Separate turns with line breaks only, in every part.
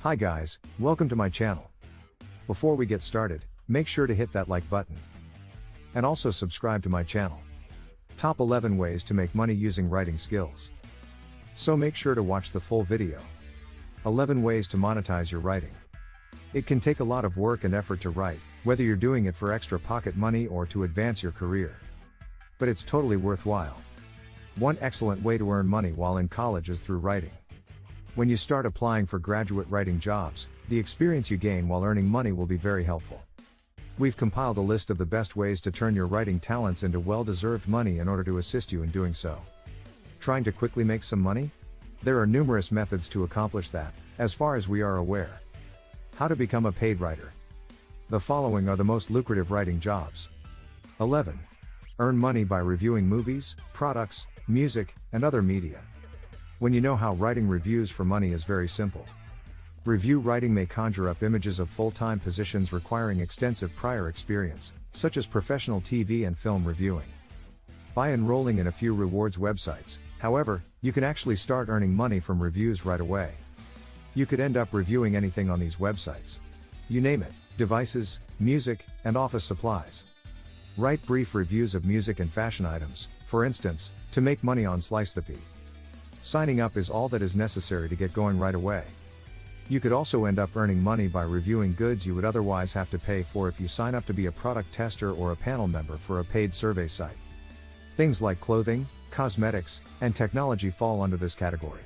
Hi guys, welcome to my channel. Before we get started, make sure to hit that like button. And also subscribe to my channel. Top 11 ways to make money using writing skills. So make sure to watch the full video. 11 ways to monetize your writing. It can take a lot of work and effort to write, whether you're doing it for extra pocket money or to advance your career. But it's totally worthwhile. One excellent way to earn money while in college is through writing. When you start applying for graduate writing jobs, the experience you gain while earning money will be very helpful. We've compiled a list of the best ways to turn your writing talents into well-deserved money in order to assist you in doing so. Trying to quickly make some money? There are numerous methods to accomplish that, as far as we are aware. How to become a paid writer. The following are the most lucrative writing jobs. 11. Earn money by reviewing movies, products, music, and other media. When you know how writing reviews for money is very simple. Review writing may conjure up images of full-time positions requiring extensive prior experience, such as professional TV and film reviewing. By enrolling in a few rewards websites, however, you can actually start earning money from reviews right away. You could end up reviewing anything on these websites. You name it: devices, music, and office supplies. Write brief reviews of music and fashion items, for instance, to make money on Slice the Pea. Signing up is all that is necessary to get going right away. You could also end up earning money by reviewing goods you would otherwise have to pay for if you sign up to be a product tester or a panel member for a paid survey site. Things like clothing, cosmetics, and technology fall under this category.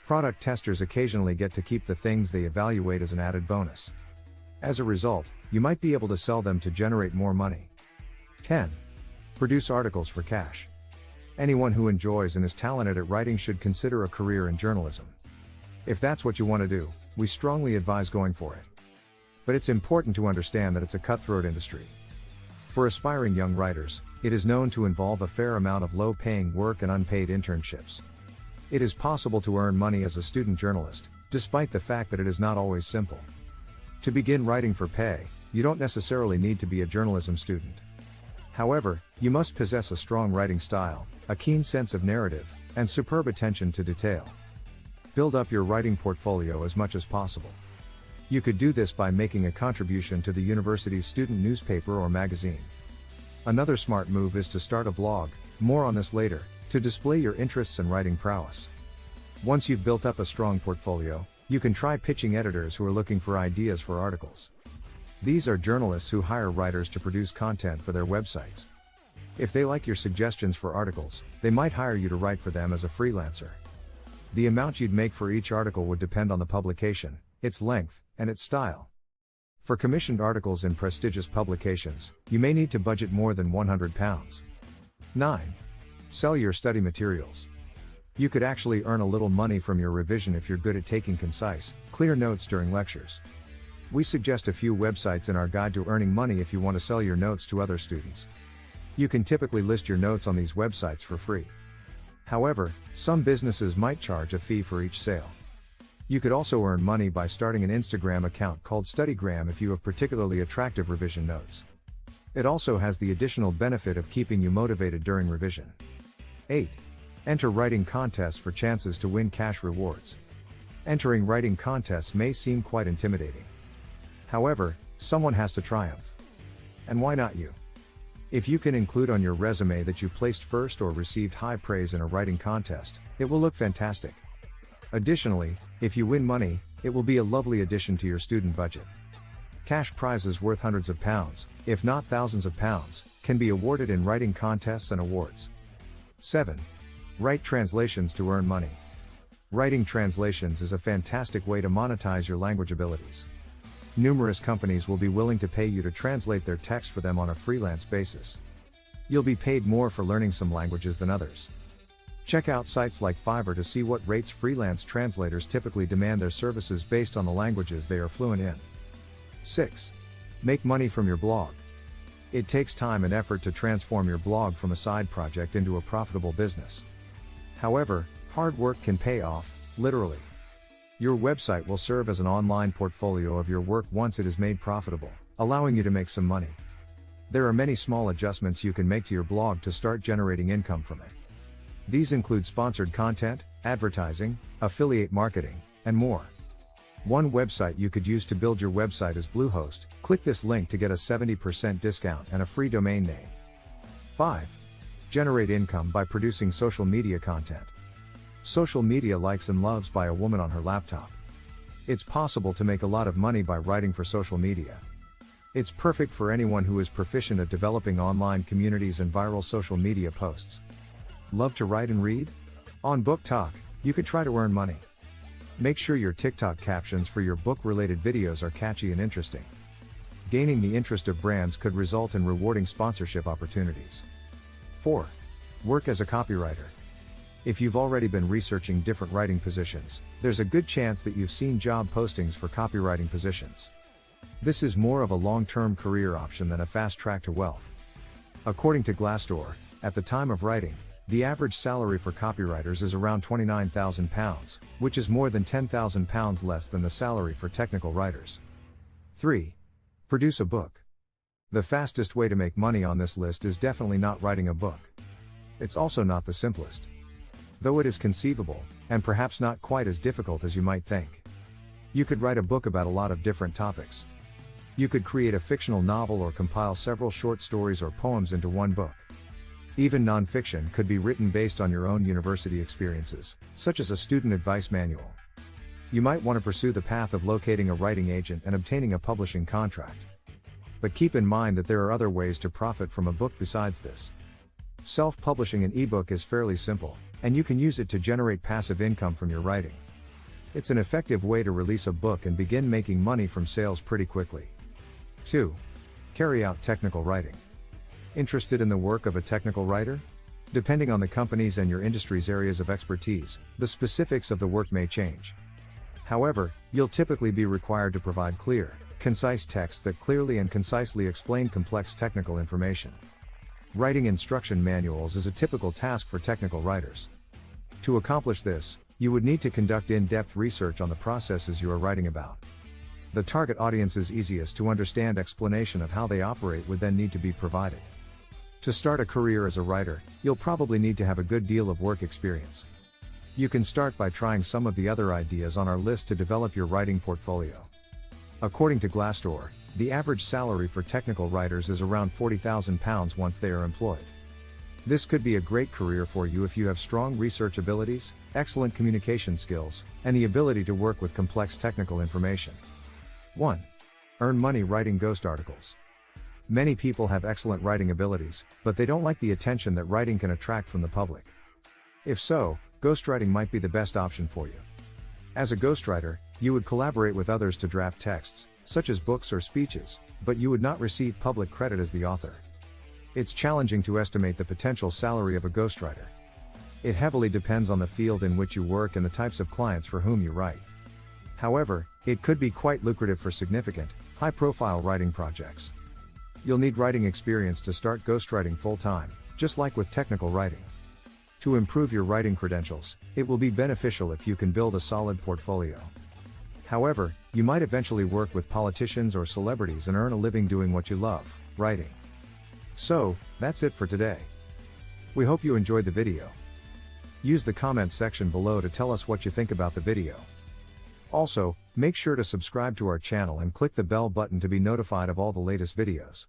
Product testers occasionally get to keep the things they evaluate as an added bonus. As a result, you might be able to sell them to generate more money. 10. Produce articles for cash. Anyone who enjoys and is talented at writing should consider a career in journalism. If that's what you want to do, we strongly advise going for it. But it's important to understand that it's a cutthroat industry. For aspiring young writers, it is known to involve a fair amount of low-paying work and unpaid internships. It is possible to earn money as a student journalist, despite the fact that it is not always simple. To begin writing for pay, you don't necessarily need to be a journalism student. However, you must possess a strong writing style, a keen sense of narrative, and superb attention to detail. Build up your writing portfolio as much as possible. You could do this by making a contribution to the university's student newspaper or magazine. Another smart move is to start a blog, more on this later, to display your interests and writing prowess. Once you've built up a strong portfolio, you can try pitching editors who are looking for ideas for articles. These are journalists who hire writers to produce content for their websites. If they like your suggestions for articles, they might hire you to write for them as a freelancer. The amount you'd make for each article would depend on the publication, its length, and its style. For commissioned articles in prestigious publications, you may need to budget more than £100. 9. Sell your study materials. You could actually earn a little money from your revision if you're good at taking concise, clear notes during lectures. We suggest a few websites in our guide to earning money if you want to sell your notes to other students. You can typically list your notes on these websites for free. However, some businesses might charge a fee for each sale. You could also earn money by starting an Instagram account called StudyGram if you have particularly attractive revision notes. It also has the additional benefit of keeping you motivated during revision. 8. Enter writing contests for chances to win cash rewards. Entering writing contests may seem quite intimidating. However, someone has to triumph. And why not you? If you can include on your resume that you placed first or received high praise in a writing contest, it will look fantastic. Additionally, if you win money, it will be a lovely addition to your student budget. Cash prizes worth hundreds of pounds, if not thousands of pounds, can be awarded in writing contests and awards. 7. Write translations to earn money. Writing translations is a fantastic way to monetize your language abilities. Numerous companies will be willing to pay you to translate their text for them on a freelance basis. You'll be paid more for learning some languages than others. Check out sites like Fiverr to see what rates freelance translators typically demand their services based on the languages they are fluent in. 6. Make money from your blog. It takes time and effort to transform your blog from a side project into a profitable business. However, hard work can pay off, literally. Your website will serve as an online portfolio of your work once it is made profitable, allowing you to make some money. There are many small adjustments you can make to your blog to start generating income from it. These include sponsored content, advertising, affiliate marketing, and more. One website you could use to build your website is Bluehost. Click this link to get a 70% discount and a free domain name. 5. Generate income by producing social media content. Social media likes and loves by a woman on her laptop. It's possible to make a lot of money by writing for social media. It's perfect for anyone who is proficient at developing online communities and viral social media posts. Love to write and read? On Book Talk, you could try to earn money. Make sure your TikTok captions for your book-related videos are catchy and interesting. Gaining the interest of brands could result in rewarding sponsorship opportunities. 4. Work as a copywriter. If you've already been researching different writing positions, there's a good chance that you've seen job postings for copywriting positions. This is more of a long-term career option than a fast track to wealth. According to Glassdoor, at the time of writing, the average salary for copywriters is around £29,000, which is more than £10,000 less than the salary for technical writers. 3. Produce a book. The fastest way to make money on this list is definitely not writing a book. It's also not the simplest. Though it is conceivable, and perhaps not quite as difficult as you might think. You could write a book about a lot of different topics. You could create a fictional novel or compile several short stories or poems into one book. Even non-fiction could be written based on your own university experiences, such as a student advice manual. You might want to pursue the path of locating a writing agent and obtaining a publishing contract. But keep in mind that there are other ways to profit from a book besides this. Self-publishing an ebook is fairly simple, and you can use it to generate passive income from your writing. It's an effective way to release a book and begin making money from sales pretty quickly. 2. Carry out technical writing. Interested in the work of a technical writer? Depending on the company's and your industry's areas of expertise, the specifics of the work may change. However, you'll typically be required to provide clear, concise texts that clearly and concisely explain complex technical information. Writing instruction manuals is a typical task for technical writers. To accomplish this, you would need to conduct in-depth research on the processes you are writing about. The target audience's easiest to understand explanation of how they operate would then need to be provided. To start a career as a writer, you'll probably need to have a good deal of work experience. You can start by trying some of the other ideas on our list to develop your writing portfolio. According to Glassdoor, the average salary for technical writers is around £40,000 once they are employed. This could be a great career for you if you have strong research abilities, excellent communication skills, and the ability to work with complex technical information. 1. Earn money writing ghost articles. Many people have excellent writing abilities, but they don't like the attention that writing can attract from the public. If so, ghostwriting might be the best option for you. As a ghostwriter, you would collaborate with others to draft texts, such as books or speeches, but you would not receive public credit as the author. It's challenging to estimate the potential salary of a ghostwriter. It heavily depends on the field in which you work and the types of clients for whom you write. However, it could be quite lucrative for significant, high-profile writing projects. You'll need writing experience to start ghostwriting full-time, just like with technical writing. To improve your writing credentials, it will be beneficial if you can build a solid portfolio. However, you might eventually work with politicians or celebrities and earn a living doing what you love, writing. So, that's it for today. We hope you enjoyed the video. Use the comment section below to tell us what you think about the video. Also, make sure to subscribe to our channel and click the bell button to be notified of all the latest videos.